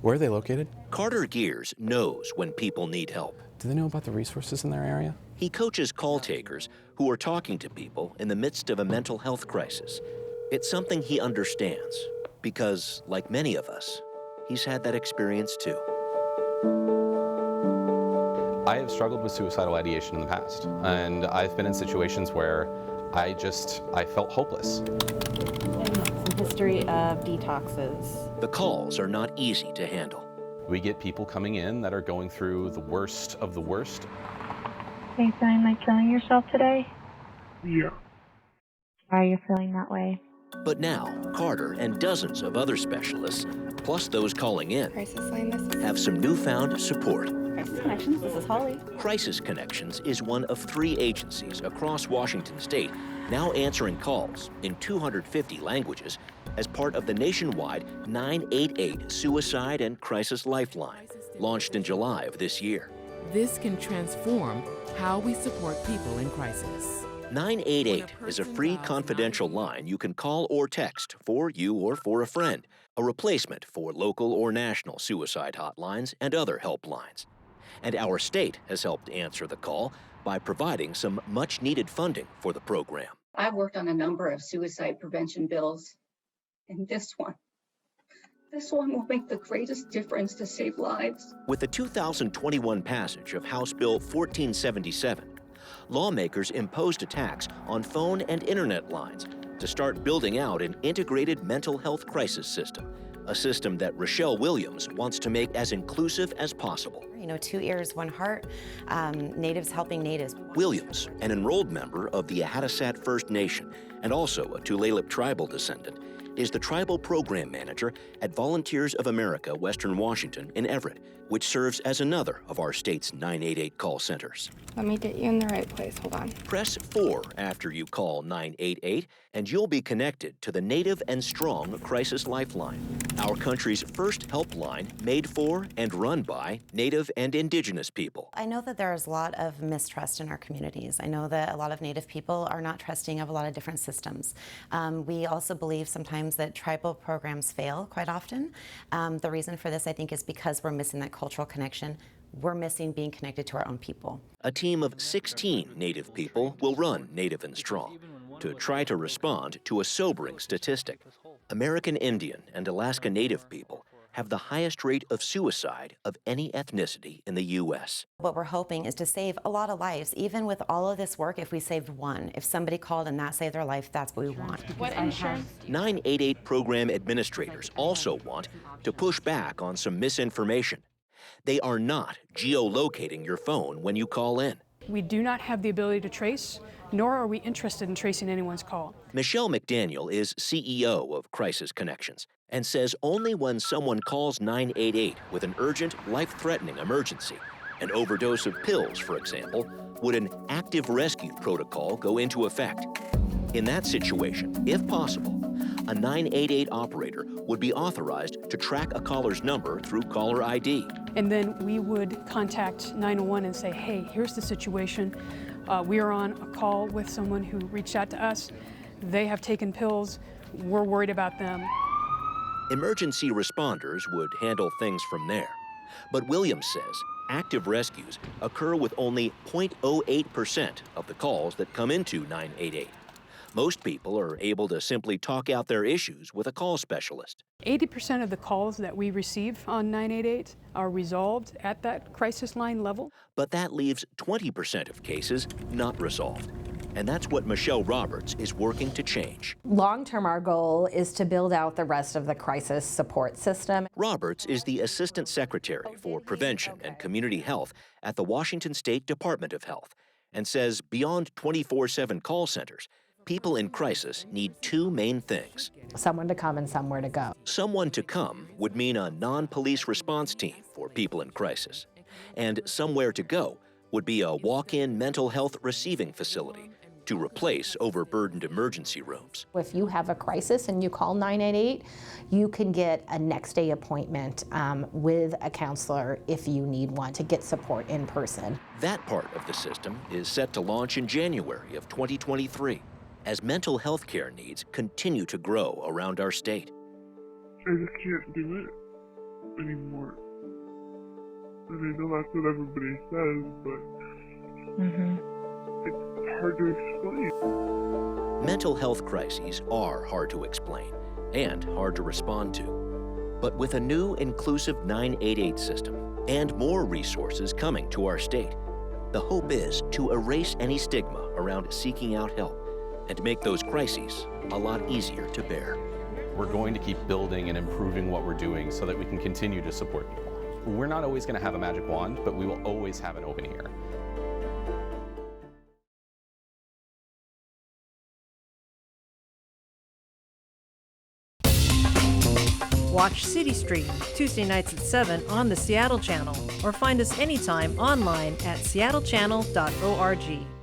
Where are they located? Carter Gears knows when people need help. Do they know about the resources in their area? He coaches call takers who are talking to people in the midst of a mental health crisis. It's something he understands because, like many of us, he's had that experience too. I have struggled with suicidal ideation in the past, and I've been in situations where I felt hopeless. Some history of detoxes. The calls are not easy to handle. We get people coming in that are going through the worst of the worst. Are you feeling like killing yourself today? Yeah. Why are you feeling that way? But now, Carter and dozens of other specialists, plus those calling in, Crisis Line, this is have some newfound support. Crisis Connections, this is Holly. Crisis Connections is one of 3 agencies across Washington state now answering calls in 250 languages as part of the nationwide 988 Suicide and Crisis Lifeline, launched in July of this year. This can transform how we support people in crisis. 988 is a free confidential line you can call or text for you or for a friend, a replacement for local or national suicide hotlines and other helplines. And our state has helped answer the call by providing some much-needed funding for the program. I've worked on a number of suicide prevention bills, and this one will make the greatest difference to save lives. With the 2021 passage of House Bill 1477, lawmakers imposed a tax on phone and internet lines to start building out an integrated mental health crisis system, a system that Rochelle Williams wants to make as inclusive as possible. You know, 2 ears, 1 heart, natives helping natives. Williams, an enrolled member of the Ahattasat First Nation and also a Tulalip tribal descendant, is the tribal program manager at Volunteers of America, Western Washington in Everett, which serves as another of our state's 988 call centers. Let me get you in the right place. Hold on. Press 4 after you call 988, and you'll be connected to the Native and Strong Crisis Lifeline, our country's first helpline made for and run by Native and Indigenous people. I know that there's a lot of mistrust in our communities. I know that a lot of Native people are not trusting of a lot of different systems. We also believe sometimes that tribal programs fail quite often. The reason for this, I think, is because we're missing that cultural connection. We're missing being connected to our own people. A team of 16 Native people will run Native and Strong to try to respond to a sobering statistic. American Indian and Alaska Native people have the highest rate of suicide of any ethnicity in the U.S. What we're hoping is to save a lot of lives. Even with all of this work, if we saved 1, if somebody called and that saved their life, that's what we want. What insurance? 988 program administrators also want to push back on some misinformation. They are not geolocating your phone when you call in. We do not have the ability to trace, nor are we interested in tracing anyone's call. Michelle McDaniel is CEO of Crisis Connections and says only when someone calls 988 with an urgent, life-threatening emergency, an overdose of pills, for example, would an active rescue protocol go into effect. In that situation, if possible, a 988 operator would be authorized to track a caller's number through caller ID. And then we would contact 911 and say, hey, here's the situation. We are on a call with someone who reached out to us. They have taken pills. We're worried about them. Emergency responders would handle things from there. But Williams says active rescues occur with only 0.08% of the calls that come into 988. Most people are able to simply talk out their issues with a call specialist. 80% of the calls that we receive on 988 are resolved at that crisis line level. But that leaves 20% of cases not resolved. And that's what Michelle Roberts is working to change. Long-term, our goal is to build out the rest of the crisis support system. Roberts is the Assistant Secretary for Prevention and Community Health at the Washington State Department of Health and says beyond 24/7 call centers, people in crisis need 2 main things. Someone to come and somewhere to go. Someone to come would mean a non-police response team for people in crisis. And somewhere to go would be a walk-in mental health receiving facility to replace overburdened emergency rooms. If you have a crisis and you call 988, you can get a next day appointment with a counselor if you need one to get support in person. That part of the system is set to launch in January of 2023 as mental health care needs continue to grow around our state. I just can't do it. anymore. And I know that's what everybody says, but it's hard to explain. Mental health crises are hard to explain and hard to respond to. But with a new inclusive 988 system and more resources coming to our state, the hope is to erase any stigma around seeking out help and make those crises a lot easier to bear. We're going to keep building and improving what we're doing so that we can continue to support people. We're not always going to have a magic wand, but we will always have an open ear. Watch City Street Tuesday nights at 7 on the Seattle Channel, or find us anytime online at seattle.gov.